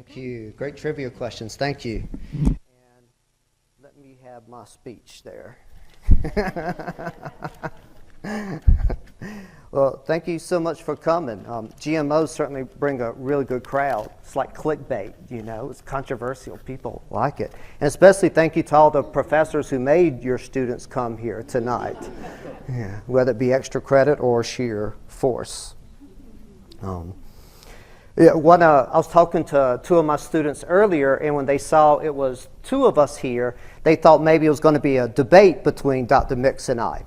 Thank you. Great trivia questions. Thank you. And let me have my speech there. Well, thank you so much for coming. GMOs certainly bring a really good crowd. It's like clickbait, you know. It's controversial. People like it. And especially thank you to all the professors who made your students come here tonight, yeah, whether it be extra credit or sheer force. I was talking to two of my students earlier, and when they saw it was two of us here, they thought maybe it was going to be a debate between Dr. Mix and I.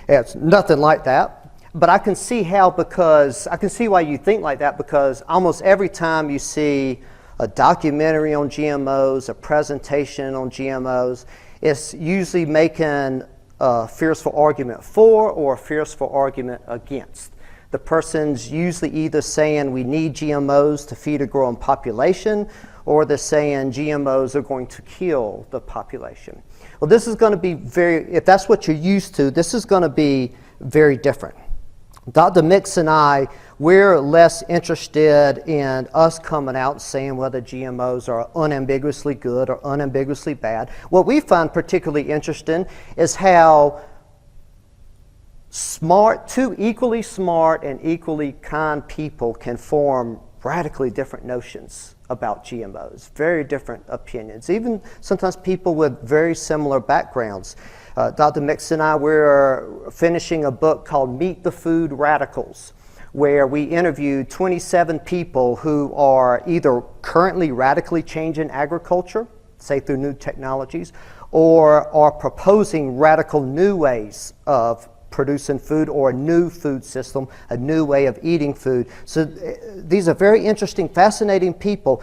It's nothing like that. But I can see why you think like that, because almost every time you see a documentary on GMOs, a presentation on GMOs, it's usually making a fearful argument for or a fearful argument against. The person's usually either saying we need GMOs to feed a growing population, or they're saying GMOs are going to kill the population. Well, this is going to be if that's what you're used to, this is going to be very different. Dr. Mix and I, we're less interested in us coming out and saying whether GMOs are unambiguously good or unambiguously bad. What we find particularly interesting is how two equally smart and equally kind people can form radically different notions about GMOs, very different opinions, even sometimes people with very similar backgrounds. Dr. Mix and I, we're finishing a book called Meet the Food Radicals, where we interviewed 27 people who are either currently radically changing agriculture, say through new technologies, or are proposing radical new ways of producing food, or a new food system, a new way of eating food. So these are very interesting, fascinating people.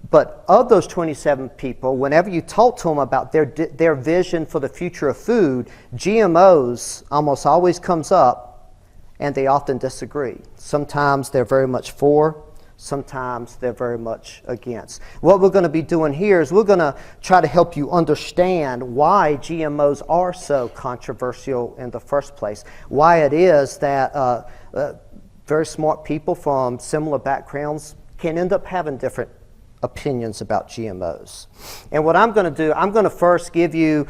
But of those 27 people, whenever you talk to them about their vision for the future of food, GMOs almost always comes up, and they often disagree. Sometimes they're very much for, sometimes they're very much against. What we're going to be doing here is we're going to try to help you understand why GMOs are so controversial in the first place, why it is that very smart people from similar backgrounds can end up having different opinions about GMOs. And what I'm going to do, I'm going to first give you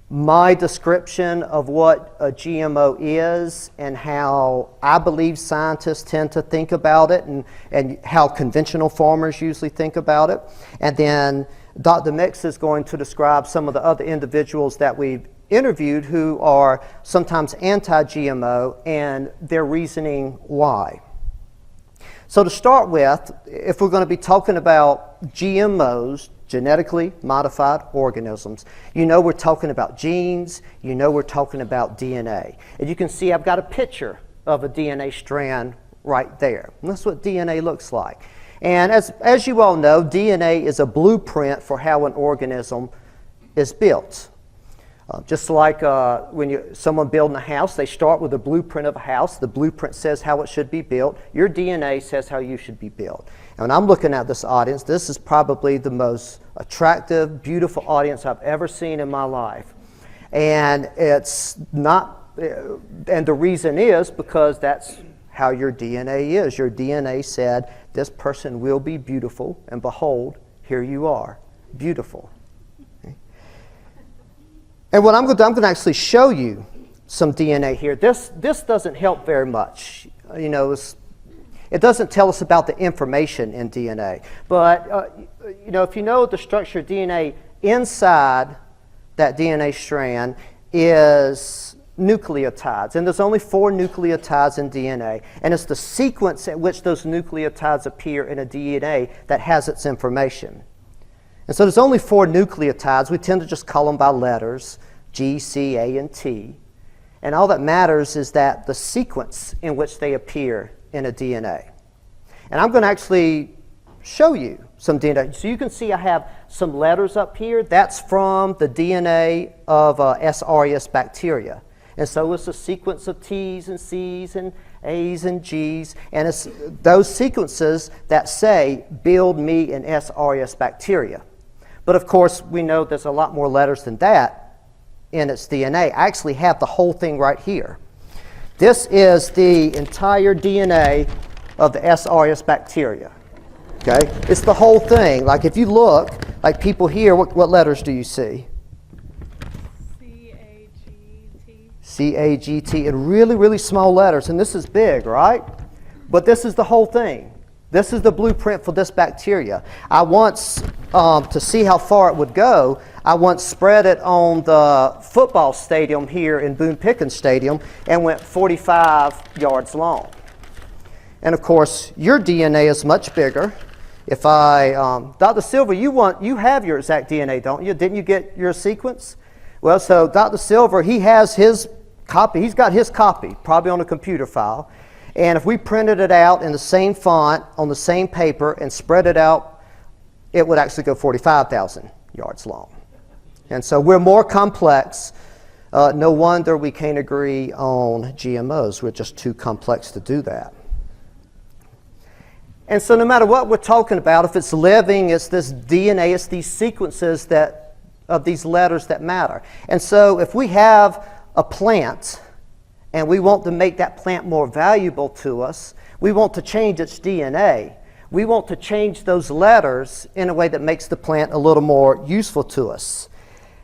my description of what a GMO is and how I believe scientists tend to think about it, and how conventional farmers usually think about it. And then Dr. Mix is going to describe some of the other individuals that we've interviewed who are sometimes anti-GMO and their reasoning why. So to start with, if we're going to be talking about GMOs, genetically modified organisms, you know we're talking about genes, you know we're talking about DNA. And you can see I've got a picture of a DNA strand right there. And that's what DNA looks like. And as you all know, DNA is a blueprint for how an organism is built. Just like when someone building a house, they start with a blueprint of a house. The blueprint says how it should be built. Your DNA says how you should be built. And when I'm looking at this audience, this is probably the most attractive, beautiful audience I've ever seen in my life. And it's not, and the reason is because that's how your DNA is. Your DNA said this person will be beautiful, and behold, here you are, beautiful. And what I'm going to actually show you some DNA here. This doesn't help very much. You know, it doesn't tell us about the information in DNA. But you know, if you know the structure of DNA, inside that DNA strand is nucleotides, and there's only 4 nucleotides in DNA, and it's the sequence at which those nucleotides appear in a DNA that has its information. And so there's only 4 nucleotides. We tend to just call them by letters, G, C, A, and T. And all that matters is that the sequence in which they appear in a DNA. And I'm going to actually show you some DNA. So you can see I have some letters up here. That's from the DNA of S. aureus bacteria. And so it's a sequence of T's and C's and A's and G's. And it's those sequences that say, build me an S. aureus bacteria. But of course, we know there's a lot more letters than that in its DNA. I actually have the whole thing right here. This is the entire DNA of the S. aureus bacteria. Okay? It's the whole thing. Like if you look, like people here, what letters do you see? C-A-G-T. C-A-G-T, in really, really small letters. And this is big, right? But this is the whole thing. This is the blueprint for this bacteria. I once, to see how far it would go, I once spread it on the football stadium here in Boone Pickens Stadium and went 45 yards long. And of course, your DNA is much bigger. If Dr. Silver, you have your exact DNA, don't you? Didn't you get your sequence? Well, so Dr. Silver, he has his copy. He's got his copy, probably on a computer file. And if we printed it out in the same font, on the same paper, and spread it out, it would actually go 45,000 yards long. And so we're more complex. No wonder we can't agree on GMOs. We're just too complex to do that. And so no matter what we're talking about, if it's living, it's this DNA, it's these sequences of these letters that matter. And so if we have a plant, and we want to make that plant more valuable to us, we want to change its DNA. We want to change those letters in a way that makes the plant a little more useful to us.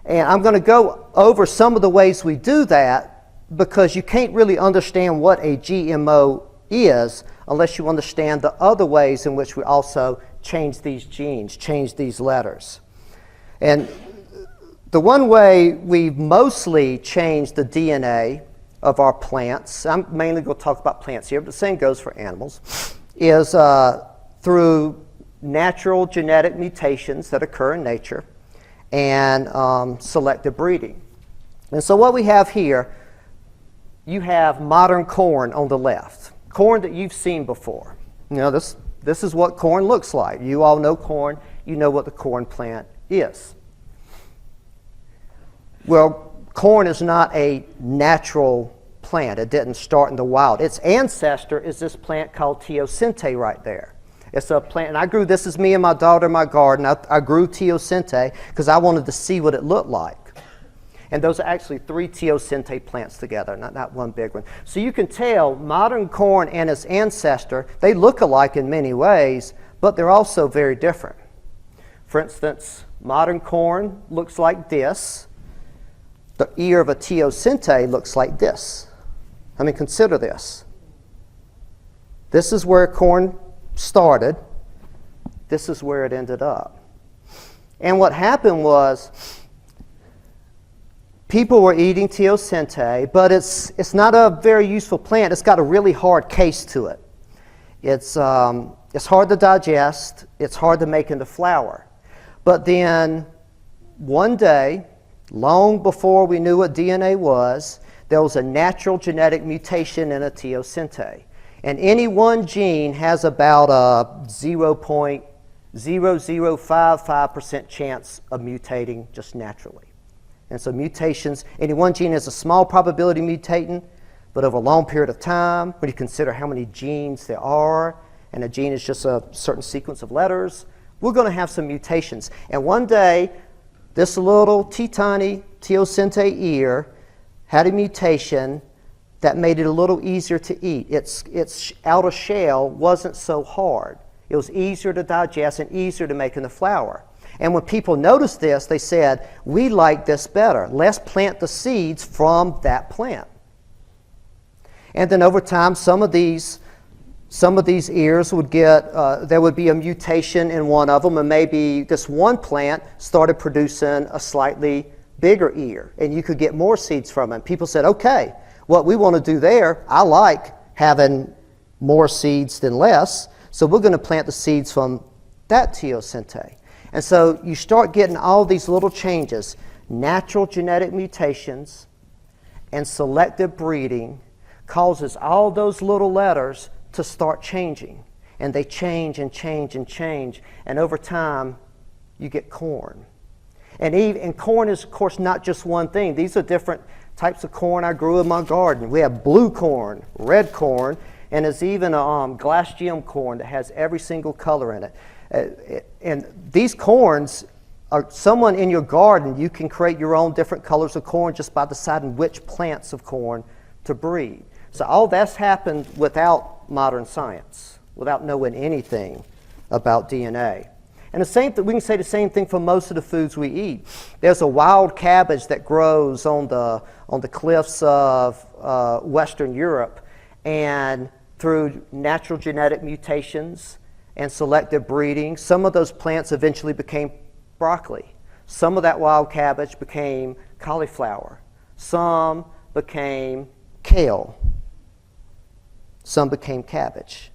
And I'm going to go over some of the ways we do that, because you can't really understand what a GMO is unless you understand the other ways in which we also change these genes, change these letters. And the one way we've mostly changed the DNA of our plants, I'm mainly going to talk about plants here, but the same goes for animals, is through natural genetic mutations that occur in nature and selective breeding. And so what we have here, you have modern corn on the left, corn that you've seen before. You know, this is what corn looks like. You all know corn. You know what the corn plant is. Well, corn is not a natural plant. It didn't start in the wild. Its ancestor is this plant called teosinte right there. It's a plant, and I grew, this is me and my daughter in my garden. I grew teosinte because I wanted to see what it looked like. And those are actually 3 teosinte plants together, not one big one. So you can tell modern corn and its ancestor, they look alike in many ways, but they're also very different. For instance, modern corn looks like this. The ear of a teosinte looks like this. I mean, consider this. This is where corn started. This is where it ended up. And what happened was people were eating teosinte, but it's not a very useful plant. It's got a really hard case to it. It's hard to digest. It's hard to make into flour. But then one day, long before we knew what DNA was, there was a natural genetic mutation in a teosinte. And any one gene has about a 0.0055% chance of mutating just naturally. And so mutations, any one gene has a small probability mutating, but over a long period of time, when you consider how many genes there are, and a gene is just a certain sequence of letters, we're going to have some mutations. And one day, this little teeny teosinte ear had a mutation that made it a little easier to eat. Its outer shell wasn't so hard. It was easier to digest and easier to make into flour. And when people noticed this, they said, we like this better. Let's plant the seeds from that plant. And then over time, some of these ears would get, there would be a mutation in one of them, and maybe this one plant started producing a slightly bigger ear, and you could get more seeds from it. People said, okay, what we want to do there, I like having more seeds than less, so we're going to plant the seeds from that teosinte. And so you start getting all these little changes, natural genetic mutations and selective breeding causes all those little letters to start changing. And they change and change and change. And over time, you get corn. And corn is, of course, not just one thing. These are different types of corn I grew in my garden. We have blue corn, red corn, and there's even a glass GM corn that has every single color in it. And these corns are, someone in your garden, you can create your own different colors of corn just by deciding which plants of corn to breed. So all that's happened without modern science, without knowing anything about DNA. And the same we can say the same thing for most of the foods we eat. There's a wild cabbage that grows on the cliffs of Western Europe, and through natural genetic mutations and selective breeding, some of those plants eventually became broccoli. Some of that wild cabbage became cauliflower. Some became kale. Some became cabbage.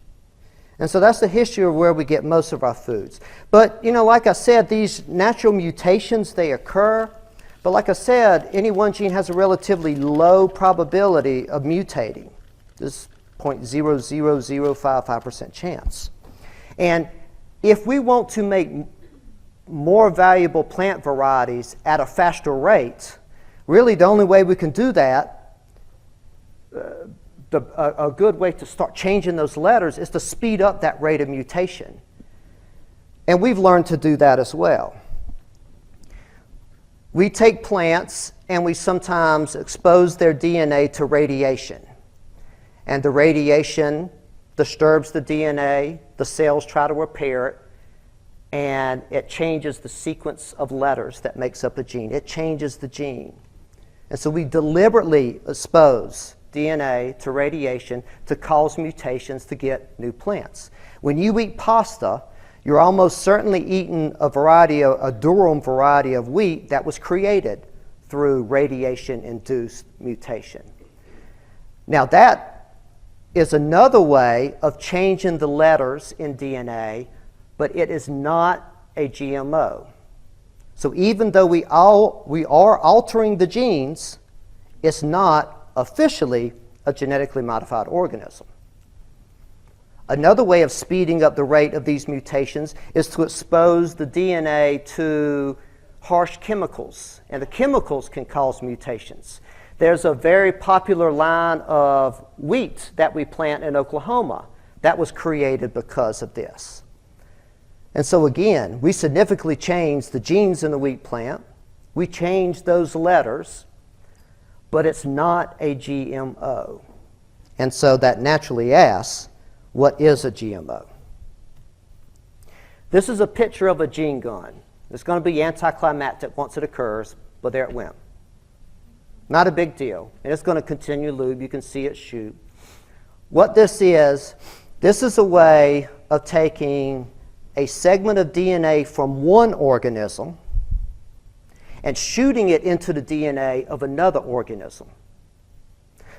And so that's the history of where we get most of our foods. But, like I said, these natural mutations, they occur. But like I said, any one gene has a relatively low probability of mutating. This 0.00055% chance. And if we want to make more valuable plant varieties at a faster rate, really the only way we can do that, a good way to start changing those letters is to speed up that rate of mutation. And we've learned to do that as well. We take plants and we sometimes expose their DNA to radiation. And the radiation disturbs the DNA, the cells try to repair it, and it changes the sequence of letters that makes up a gene. It changes the gene. And so we deliberately expose DNA to radiation to cause mutations to get new plants. When you eat pasta, you're almost certainly eating a durum variety of wheat that was created through radiation-induced mutation. Now that is another way of changing the letters in DNA, but it is not a GMO. So even though we are altering the genes, it's not officially a genetically modified organism. Another way of speeding up the rate of these mutations is to expose the DNA to harsh chemicals, and the chemicals can cause mutations. There's a very popular line of wheat that we plant in Oklahoma that was created because of this. And so again, we significantly changed the genes in the wheat plant. We changed those letters, but it's not a GMO. And so that naturally asks, what is a GMO? This is a picture of a gene gun. It's going to be anticlimactic once it occurs, but there it went. Not a big deal. And it's going to continue lube. You can see it shoot. What this is a way of taking a segment of DNA from one organism and shooting it into the DNA of another organism.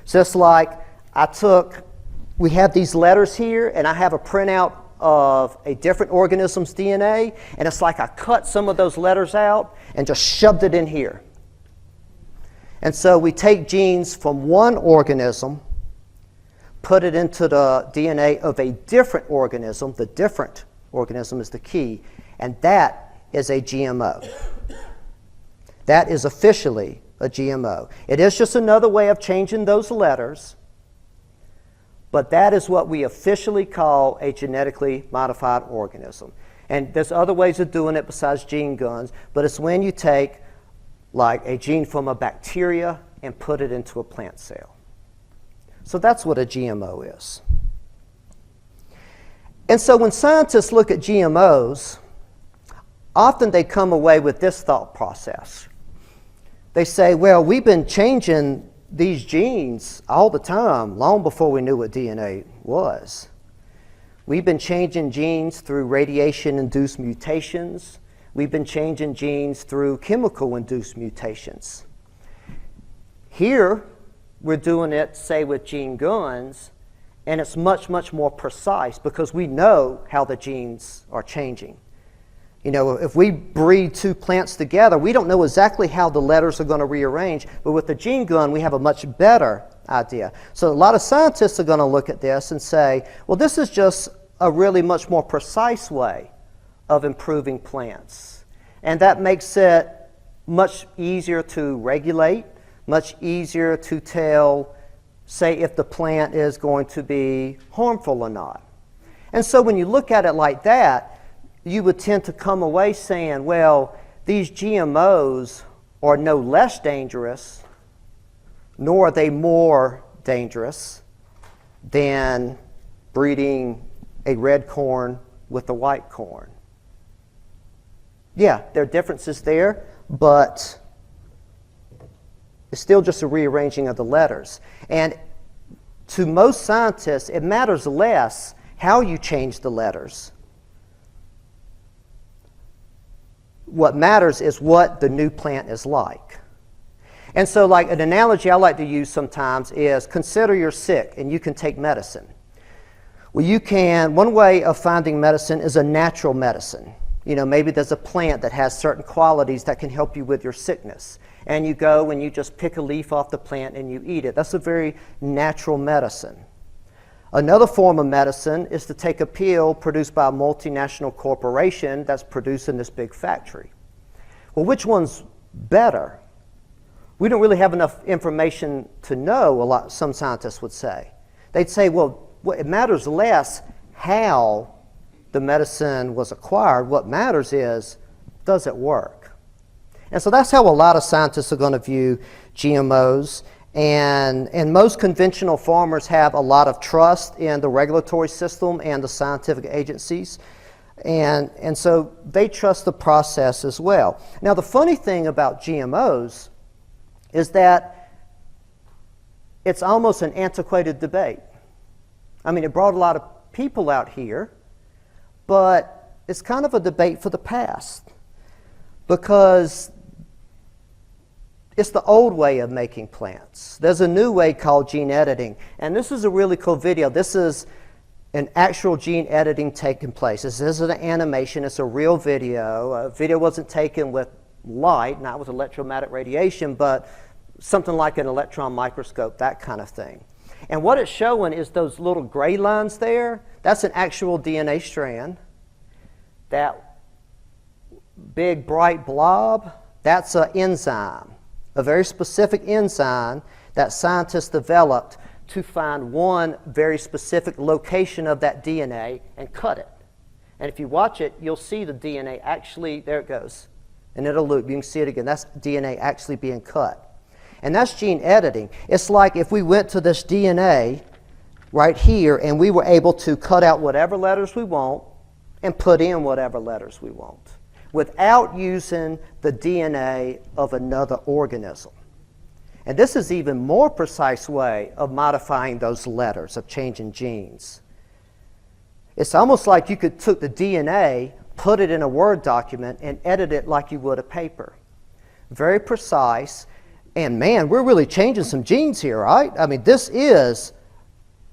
So it's like we have these letters here, and I have a printout of a different organism's DNA, and it's like I cut some of those letters out and just shoved it in here. And so we take genes from one organism, put it into the DNA of a different organism. The different organism is the key, and that is a GMO. That is officially a GMO. It is just another way of changing those letters, but that is what we officially call a genetically modified organism. And there's other ways of doing it besides gene guns, but it's when you take like a gene from a bacteria and put it into a plant cell. So that's what a GMO is. And so when scientists look at GMOs, often they come away with this thought process. They say, well, we've been changing these genes all the time, long before we knew what DNA was. We've been changing genes through radiation-induced mutations. We've been changing genes through chemical-induced mutations. Here, we're doing it, say, with gene guns, and it's much, much more precise because we know how the genes are changing. You know, if we breed two plants together, we don't know exactly how the letters are going to rearrange, but with the gene gun, we have a much better idea. So a lot of scientists are going to look at this and say, well, this is just a really much more precise way of improving plants. And that makes it much easier to regulate, much easier to tell, say, if the plant is going to be harmful or not. And so when you look at it like that, you would tend to come away saying, well, these GMOs are no less dangerous, nor are they more dangerous than breeding a red corn with the white corn. Yeah, there are differences there, but it's still just a rearranging of the letters. And to most scientists, it matters less how you change the letters. What matters is what the new plant is like. And so, like, an analogy I like to use sometimes is consider you're sick and you can take medicine. Well, one way of finding medicine is a natural medicine. You know, maybe there's a plant that has certain qualities that can help you with your sickness. And you go and you just pick a leaf off the plant and you eat it. That's a very natural medicine. Another form of medicine is to take a pill produced by a multinational corporation that's produced in this big factory. Well, which one's better? We don't really have enough information to know, some scientists would say. They'd say, well, it matters less how the medicine was acquired. What matters is, does it work? And so that's how a lot of scientists are going to view GMOs. And most conventional farmers have a lot of trust in the regulatory system and the scientific agencies. And so they trust the process as well. Now, the funny thing about GMOs is that it's almost an antiquated debate. I mean, it brought a lot of people out here, but it's kind of a debate for the past because it's the old way of making plants. There's a new way called gene editing, and this is a really cool video. This is an actual gene editing taking place. This isn't an animation, it's a real video. A video wasn't taken with light, not with electromagnetic radiation, but something like an electron microscope, that kind of thing. And what it's showing is those little gray lines there, that's an actual DNA strand. That big bright blob, that's an enzyme, a very specific enzyme that scientists developed to find one very specific location of that DNA and cut it. And if you watch it, you'll see the DNA actually, there it goes, and it'll loop. You can see it again. That's DNA actually being cut. And that's gene editing. It's like if we went to this DNA right here and we were able to cut out whatever letters we want and put in whatever letters we want without using the DNA of another organism. And this is even more precise way of modifying those letters, of changing genes. It's almost like you could took the DNA, put it in a Word document, and edit it like you would a paper. Very precise. And man, we're really changing some genes here, right? I mean, this is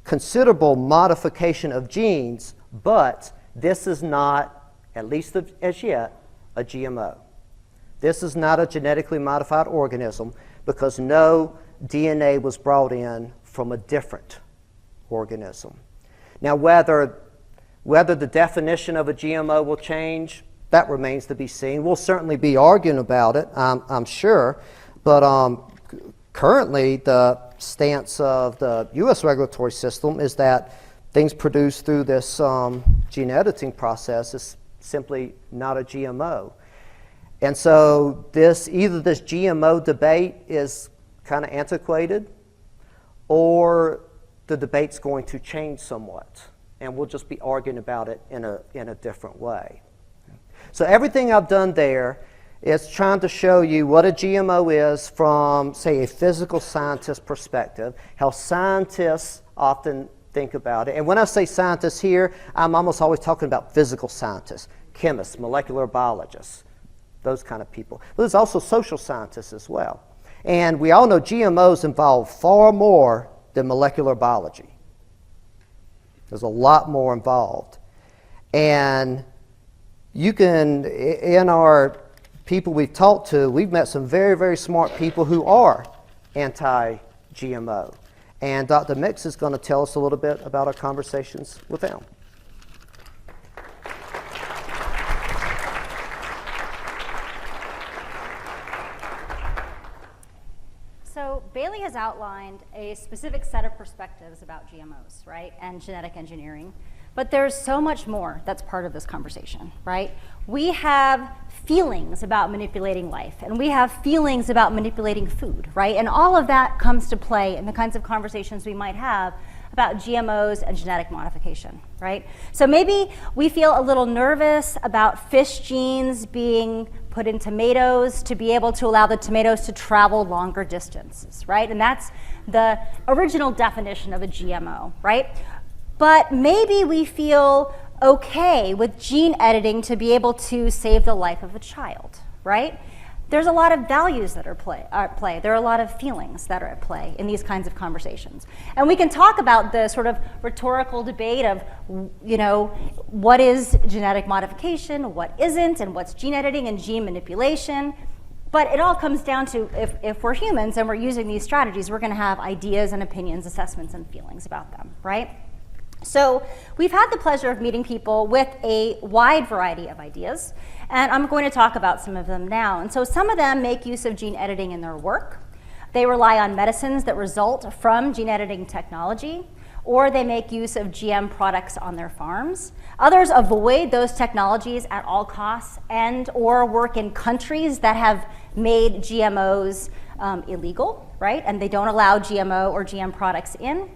considerable modification of genes, but this is not, at least as yet, a GMO. This is not a genetically modified organism because no DNA was brought in from a different organism. Now, whether the definition of a GMO will change, that remains to be seen. We'll certainly be arguing about it, I'm sure. But currently, the stance of the U.S. regulatory system is that things produced through this gene editing process is simply not a GMO. And so either this GMO debate is kind of antiquated, or the debate's going to change somewhat, and we'll just be arguing about it in a different way. So everything I've done there is trying to show you what a GMO is from, say, a physical scientist perspective, how scientists often think about it. And when I say scientists here, I'm almost always talking about physical scientists, chemists, molecular biologists, those kind of people. But there's also social scientists as well. And we all know GMOs involve far more than molecular biology. There's a lot more involved. And you can, in our people we've talked to, we've met some very, very smart people who are anti-GMO. And Dr. Mix is going to tell us a little bit about our conversations with them. So Bailey has outlined a specific set of perspectives about GMOs, right, and genetic engineering. But there's so much more that's part of this conversation, right? We have feelings about manipulating life, and we have feelings about manipulating food, right? And all of that comes to play in the kinds of conversations we might have about GMOs and genetic modification, right? So maybe we feel a little nervous about fish genes being put in tomatoes to be able to allow the tomatoes to travel longer distances, right? And that's the original definition of a GMO, right? But maybe we feel okay with gene editing to be able to save the life of a child, right? There's a lot of values that are at play. There are a lot of feelings that are at play in these kinds of conversations. And we can talk about the sort of rhetorical debate of, you know, what is genetic modification, what isn't, and what's gene editing and gene manipulation. But it all comes down to if we're humans and we're using these strategies, we're going to have ideas and opinions, assessments, and feelings about them, right? So we've had the pleasure of meeting people with a wide variety of ideas, and I'm going to talk about some of them now. And so some of them make use of gene editing in their work. They rely on medicines that result from gene editing technology, or they make use of GM products on their farms. Others avoid those technologies at all costs and or work in countries that have made GMOs illegal, right? And they don't allow GMO or GM products in.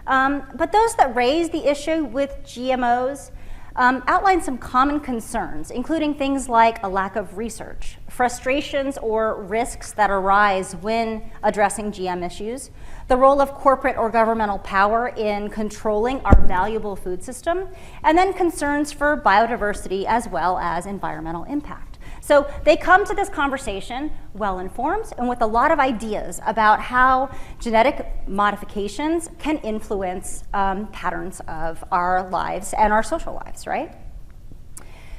But those that raise the issue with GMOs outline some common concerns, including things like a lack of research, frustrations or risks that arise when addressing GM issues, the role of corporate or governmental power in controlling our valuable food system, and then concerns for biodiversity as well as environmental impact. So they come to this conversation well-informed and with a lot of ideas about how genetic modifications can influence patterns of our lives and our social lives, right?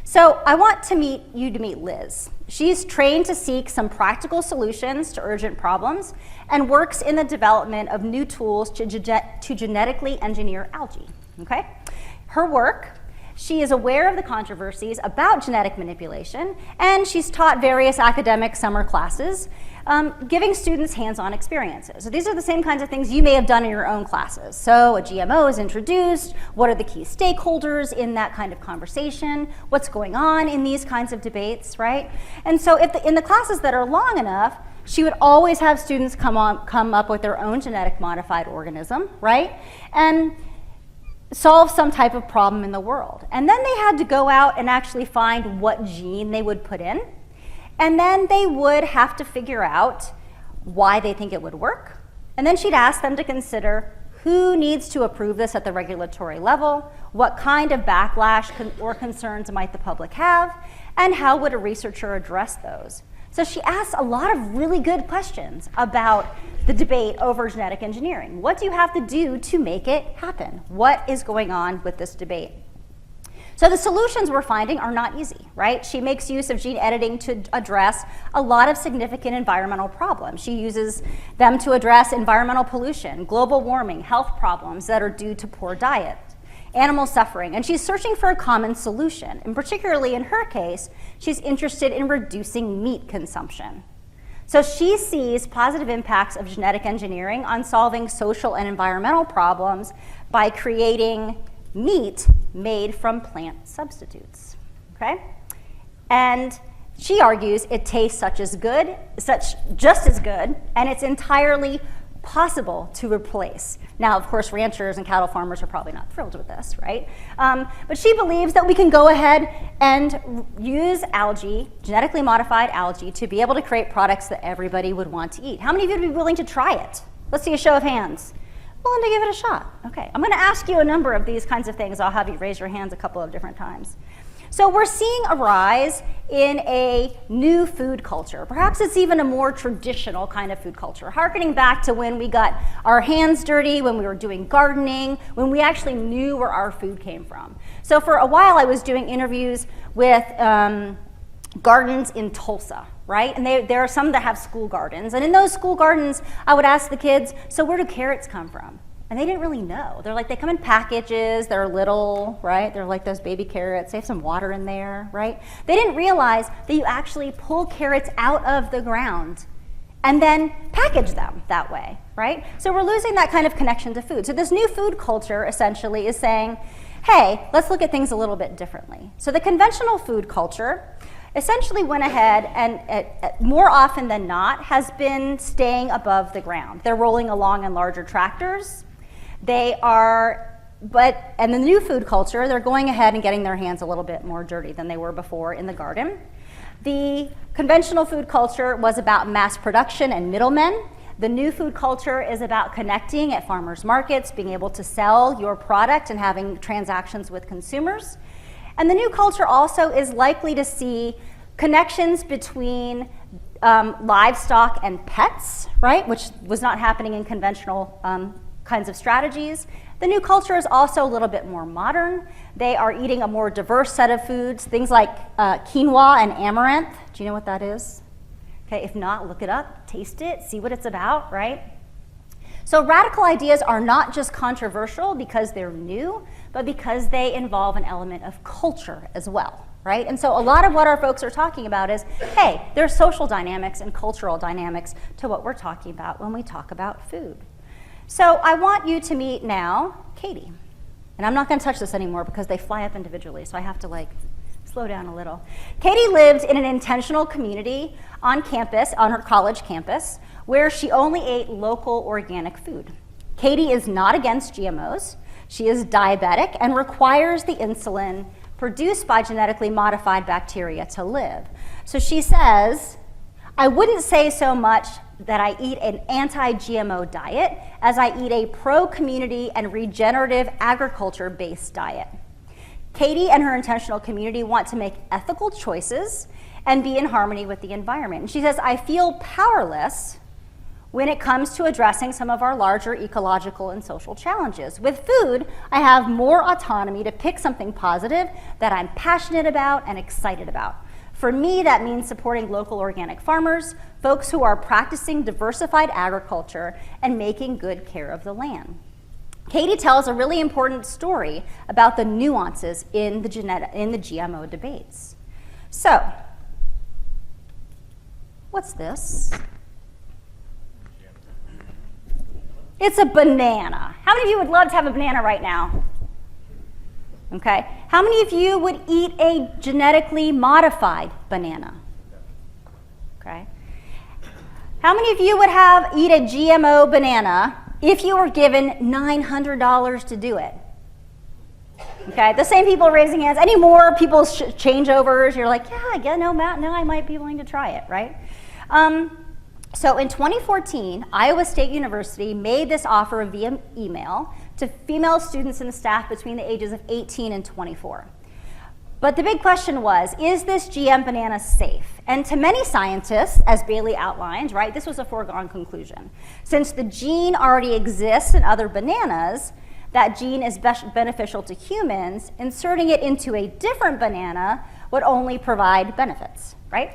So I want to meet Liz. She's trained to seek some practical solutions to urgent problems and works in the development of new tools to genetically engineer algae, okay? Her work, she is aware of the controversies about genetic manipulation, and she's taught various academic summer classes, giving students hands-on experiences. So these are the same kinds of things you may have done in your own classes. So a GMO is introduced, what are the key stakeholders in that kind of conversation, what's going on in these kinds of debates, right? And so in the classes that are long enough, she would always have students come up with their own genetic modified organism, right? And solve some type of problem in the world. And then they had to go out and actually find what gene they would put in. And then they would have to figure out why they think it would work. And then she'd ask them to consider who needs to approve this at the regulatory level, what kind of backlash or concerns might the public have, and how would a researcher address those. So she asks a lot of really good questions about the debate over genetic engineering. What do you have to do to make it happen? What is going on with this debate? So the solutions we're finding are not easy, right? She makes use of gene editing to address a lot of significant environmental problems. She uses them to address environmental pollution, global warming, health problems that are due to poor diet, animal suffering, and she's searching for a common solution. And particularly in her case, she's interested in reducing meat consumption. So she sees positive impacts of genetic engineering on solving social and environmental problems by creating meat made from plant substitutes, okay? And she argues it tastes just as good, and it's entirely possible to replace. Now, of course, ranchers and cattle farmers are probably not thrilled with this, right? But she believes that we can go ahead and use algae, genetically modified algae, to be able to create products that everybody would want to eat. How many of you would be willing to try it? Let's see a show of hands. Willing to give it a shot. Okay, I'm going to ask you a number of these kinds of things. I'll have you raise your hands a couple of different times. So we're seeing a rise in a new food culture. Perhaps it's even a more traditional kind of food culture, harkening back to when we got our hands dirty, when we were doing gardening, when we actually knew where our food came from. So for a while I was doing interviews with gardens in Tulsa, right? And there are some that have school gardens. And in those school gardens, I would ask the kids, so where do carrots come from? And they didn't really know. They're like, they come in packages, they're little, right? They're like those baby carrots, they have some water in there, right? They didn't realize that you actually pull carrots out of the ground and then package them that way, right? So we're losing that kind of connection to food. So this new food culture essentially is saying, hey, let's look at things a little bit differently. So the conventional food culture essentially went ahead and more often than not has been staying above the ground. They're rolling along in larger tractors. And the new food culture, they're going ahead and getting their hands a little bit more dirty than they were before in the garden. The conventional food culture was about mass production and middlemen. The new food culture is about connecting at farmers markets, being able to sell your product and having transactions with consumers. And the new culture also is likely to see connections between livestock and pets, right, which was not happening in conventional kinds of strategies. The new culture is also a little bit more modern. They are eating a more diverse set of foods, things like quinoa and amaranth. Do you know what that is? Okay, if not, look it up, taste it, see what it's about, right? So radical ideas are not just controversial because they're new, but because they involve an element of culture as well, right? And so a lot of what our folks are talking about is, hey, there's social dynamics and cultural dynamics to what we're talking about when we talk about food. So I want you to meet now Katie. And I'm not going to touch this anymore because they fly up individually, so I have to slow down a little. Katie lived in an intentional community on campus, on her college campus, where she only ate local organic food. Katie is not against GMOs. She is diabetic and requires the insulin produced by genetically modified bacteria to live. So she says, I wouldn't say so much that I eat an anti-GMO diet as I eat a pro-community and regenerative agriculture-based diet. Katie and her intentional community want to make ethical choices and be in harmony with the environment. And she says, I feel powerless when it comes to addressing some of our larger ecological and social challenges. With food, I have more autonomy to pick something positive that I'm passionate about and excited about. For me, that means supporting local organic farmers, folks who are practicing diversified agriculture and making good care of the land. Katie tells a really important story about the nuances in the GMO debates. So, what's this? It's a banana. How many of you would love to have a banana right now? Okay. How many of you would eat a genetically modified banana? Okay. How many of you would eat a GMO banana if you were given $900 to do it? Okay. The same people raising hands. Any more people's changeovers? You're like, yeah, no, Matt, no, I might be willing to try it, right? So in 2014, Iowa State University made this offer via email to female students and staff between the ages of 18 and 24. But the big question was, is this GM banana safe? And to many scientists, as Bailey outlined, right, this was a foregone conclusion. Since the gene already exists in other bananas, that gene is beneficial to humans, inserting it into a different banana would only provide benefits, right?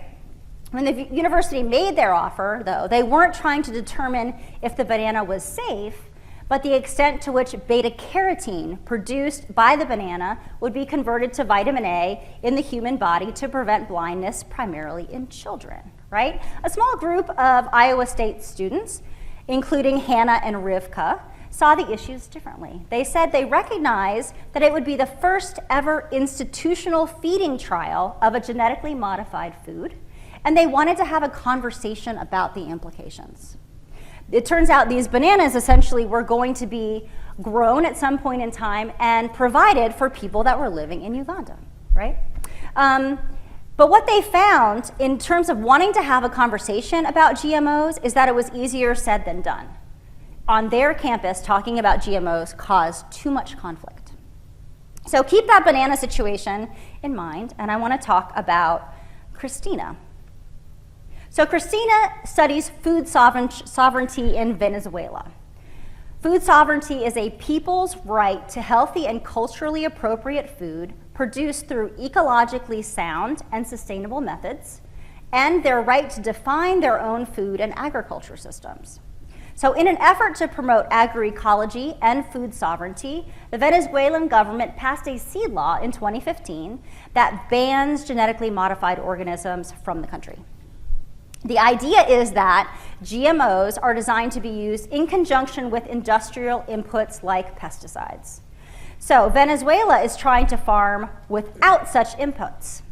When the university made their offer, though, they weren't trying to determine if the banana was safe, but the extent to which beta-carotene produced by the banana would be converted to vitamin A in the human body to prevent blindness, primarily in children, right? A small group of Iowa State students, including Hannah and Rivka, saw the issues differently. They said they recognized that it would be the first ever institutional feeding trial of a genetically modified food, and they wanted to have a conversation about the implications. It turns out these bananas essentially were going to be grown at some point in time and provided for people that were living in Uganda, right? But what they found in terms of wanting to have a conversation about GMOs is that it was easier said than done. On their campus, talking about GMOs caused too much conflict. So keep that banana situation in mind, and I want to talk about Christina. So Christina studies food sovereignty in Venezuela. Food sovereignty is a people's right to healthy and culturally appropriate food produced through ecologically sound and sustainable methods, and their right to define their own food and agriculture systems. So in an effort to promote agroecology and food sovereignty, the Venezuelan government passed a seed law in 2015 that bans genetically modified organisms from the country. The idea is that GMOs are designed to be used in conjunction with industrial inputs like pesticides. So Venezuela is trying to farm without such inputs.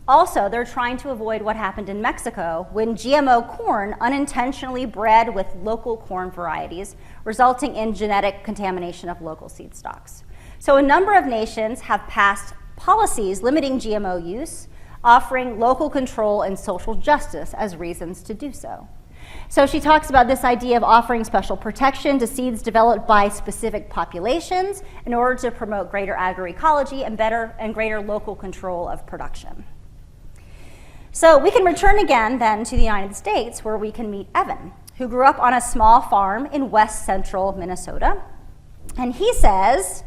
Also, they're trying to avoid what happened in Mexico when GMO corn unintentionally bred with local corn varieties, resulting in genetic contamination of local seed stocks. So a number of nations have passed policies limiting GMO use, offering local control and social justice as reasons to do so. So she talks about this idea of offering special protection to seeds developed by specific populations in order to promote greater agroecology and greater local control of production. So we can return again then to the United States, where we can meet Evan, who grew up on a small farm in west central Minnesota. And he says,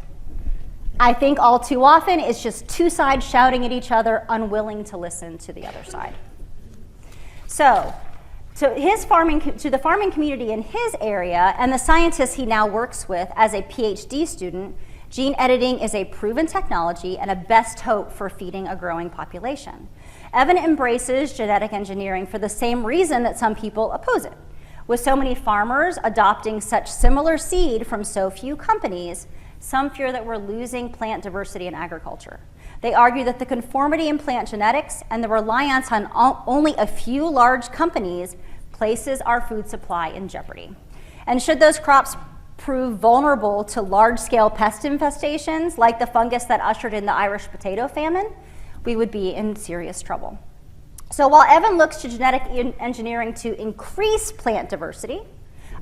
I think all too often it's just two sides shouting at each other, unwilling to listen to the other side. So to the farming community in his area and the scientists he now works with as a PhD student, gene editing is a proven technology and a best hope for feeding a growing population. Evan embraces genetic engineering for the same reason that some people oppose it. With so many farmers adopting such similar seed from so few companies, some fear that we're losing plant diversity in agriculture. They argue that the conformity in plant genetics and the reliance on only a few large companies places our food supply in jeopardy. And should those crops prove vulnerable to large-scale pest infestations like the fungus that ushered in the Irish potato famine, we would be in serious trouble. So while Evan looks to genetic engineering to increase plant diversity,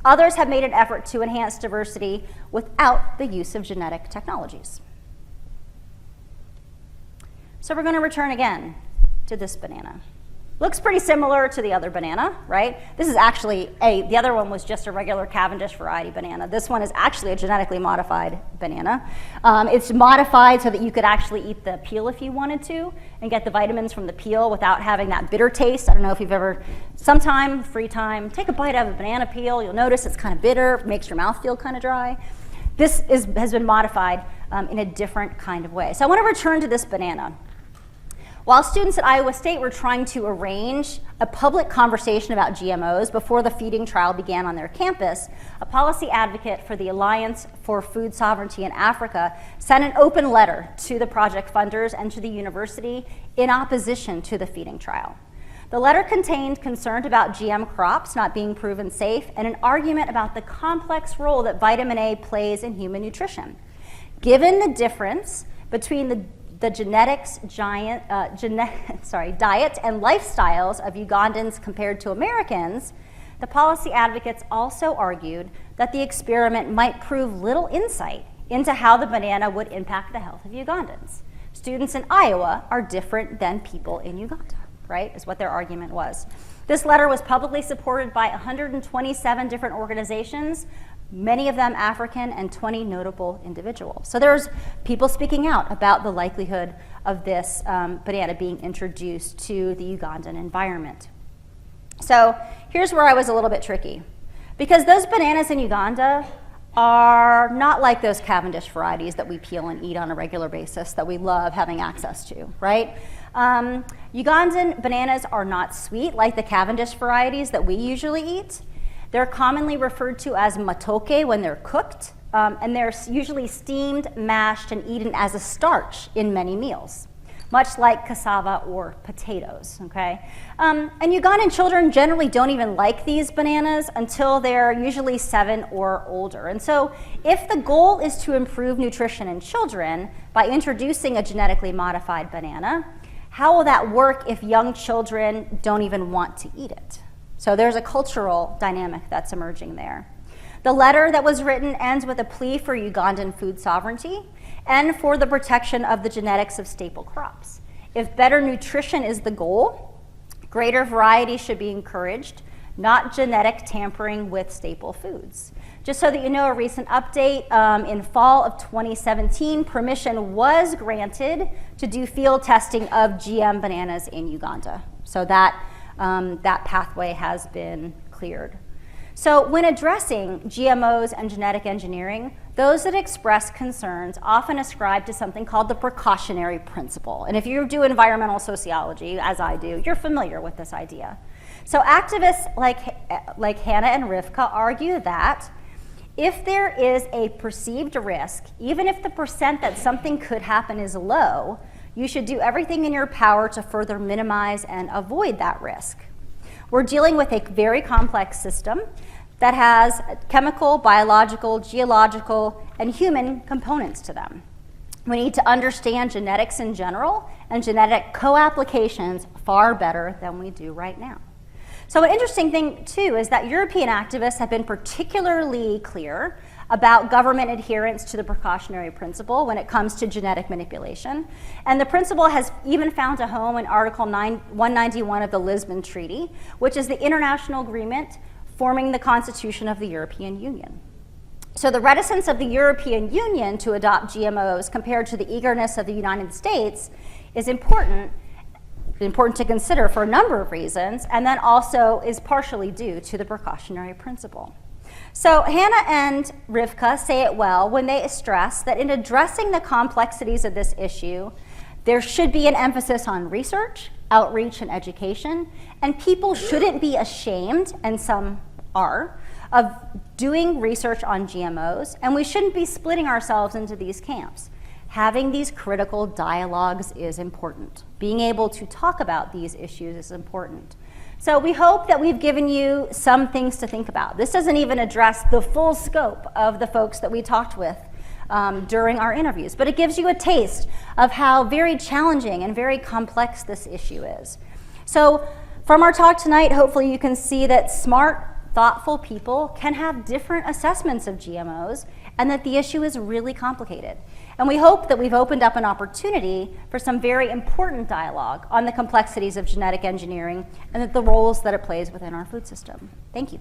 others have made an effort to enhance diversity without the use of genetic technologies. So we're going to return again to this banana. Looks pretty similar to the other banana, right? This is actually the other one was just a regular Cavendish variety banana. This one is actually a genetically modified banana. It's modified so that you could actually eat the peel if you wanted to and get the vitamins from the peel without having that bitter taste. I don't know if you've ever, sometime, free time, take a bite out of a banana peel. You'll notice it's kind of bitter, makes your mouth feel kind of dry. This has been modified in a different kind of way. So I want to return to this banana. While students at Iowa State were trying to arrange a public conversation about GMOs before the feeding trial began on their campus, a policy advocate for the Alliance for Food Sovereignty in Africa sent an open letter to the project funders and to the university in opposition to the feeding trial. The letter contained concern about GM crops not being proven safe and an argument about the complex role that vitamin A plays in human nutrition. Given the difference between the genetics diet and lifestyles of Ugandans compared to Americans, the policy advocates also argued that the experiment might prove little insight into how the banana would impact the health of Ugandans. Students in Iowa are different than people in Uganda, right, is what their argument was. This letter was publicly supported by 127 different organizations, many of them African, and 20 notable individuals. So there's people speaking out about the likelihood of this banana being introduced to the Ugandan environment. So here's where I was a little bit tricky, because those bananas in Uganda are not like those Cavendish varieties that we peel and eat on a regular basis that we love having access to, right? Ugandan bananas are not sweet like the Cavendish varieties that we usually eat. They're commonly referred to as matoke when they're cooked, and they're usually steamed, mashed, and eaten as a starch in many meals, much like cassava or potatoes, okay? And Ugandan children generally don't even like these bananas until they're usually 7 or older. And so if the goal is to improve nutrition in children by introducing a genetically modified banana, how will that work if young children don't even want to eat it? So there's a cultural dynamic that's emerging there. The letter that was written ends with a plea for Ugandan food sovereignty and for the protection of the genetics of staple crops. If better nutrition is the goal, greater variety should be encouraged, not genetic tampering with staple foods. Just so that you know, a recent update, in fall of 2017, permission was granted to do field testing of GM bananas in Uganda. So that pathway has been cleared. So when addressing GMOs and genetic engineering, those that express concerns often ascribe to something called the precautionary principle. And if you do environmental sociology, as I do, you're familiar with this idea. So activists like Hannah and Rivka argue that if there is a perceived risk, even if the percent that something could happen is low, you should do everything in your power to further minimize and avoid that risk. We're dealing with a very complex system that has chemical, biological, geological, and human components to them. We need to understand genetics in general and genetic co-applications far better than we do right now. So an interesting thing, too, is that European activists have been particularly clear about government adherence to the precautionary principle when it comes to genetic manipulation. And the principle has even found a home in Article 191 of the Lisbon Treaty, which is the international agreement forming the Constitution of the European Union. So the reticence of the European Union to adopt GMOs compared to the eagerness of the United States is important to consider for a number of reasons, and then also is partially due to the precautionary principle. So Hannah and Rivka say it well when they stress that in addressing the complexities of this issue, there should be an emphasis on research, outreach, and education, and people shouldn't be ashamed, and some are, of doing research on GMOs, and we shouldn't be splitting ourselves into these camps. Having these critical dialogues is important. Being able to talk about these issues is important. So we hope that we've given you some things to think about. This doesn't even address the full scope of the folks that we talked with during our interviews, but it gives you a taste of how very challenging and very complex this issue is. So from our talk tonight, hopefully you can see that smart, thoughtful people can have different assessments of GMOs and that the issue is really complicated. And we hope that we've opened up an opportunity for some very important dialogue on the complexities of genetic engineering and the roles that it plays within our food system. Thank you.